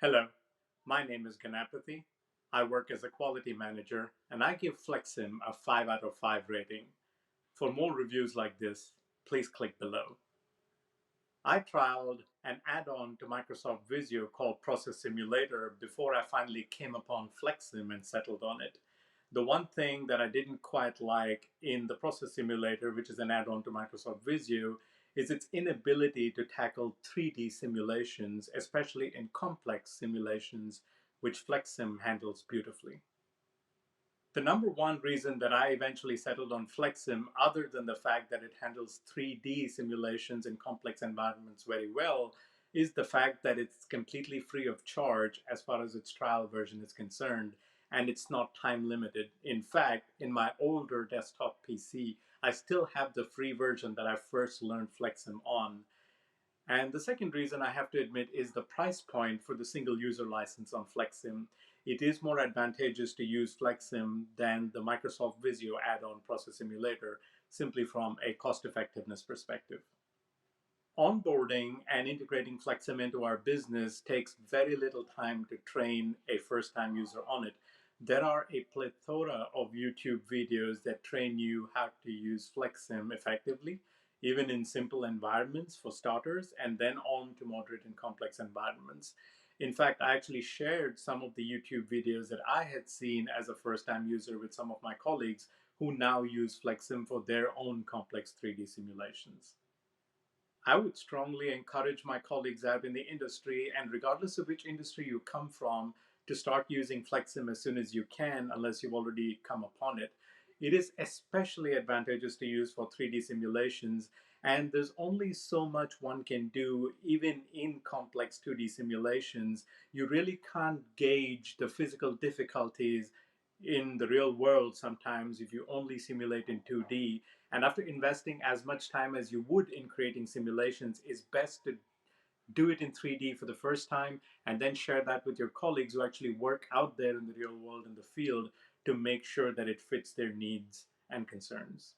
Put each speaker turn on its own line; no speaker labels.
Hello, my name is Ganapathy. I work as a quality manager and I give FlexSim a 5 out of 5 rating. For more reviews like this, please click below. I trialed an add-on to Microsoft Visio called Process Simulator before I finally came upon FlexSim and settled on it. The one thing that I didn't quite like in the Process Simulator, which is an add-on to Microsoft Visio, is its inability to tackle 3D simulations, especially in complex simulations, which FlexSim handles beautifully. The number one reason that I eventually settled on FlexSim, other than the fact that it handles 3D simulations in complex environments very well, is the fact that it's completely free of charge as far as its trial version is concerned, and it's not time limited. In fact, in my older desktop PC, I still have the free version that I first learned FlexSim on. And the second reason I have to admit is the price point for the single user license on FlexSim. It is more advantageous to use FlexSim than the Microsoft Visio add-on Process Simulator, simply from a cost effectiveness perspective. Onboarding and integrating FlexSim into our business takes very little time to train a first-time user on it. There are a plethora of YouTube videos that train you how to use FlexSim effectively, even in simple environments for starters, and then on to moderate and complex environments. In fact, I actually shared some of the YouTube videos that I had seen as a first-time user with some of my colleagues who now use FlexSim for their own complex 3D simulations. I would strongly encourage my colleagues out in the industry, and regardless of which industry you come from, to start using FlexSim as soon as you can, unless you've already come upon it. It is especially advantageous to use for 3D simulations, and there's only so much one can do, even in complex 2D simulations. You really can't gauge the physical difficulties in the real world sometimes if you only simulate in 2D. And after investing as much time as you would in creating simulations, it's best to do it in 3D for the first time and then share that with your colleagues who actually work out there in the real world in the field to make sure that it fits their needs and concerns.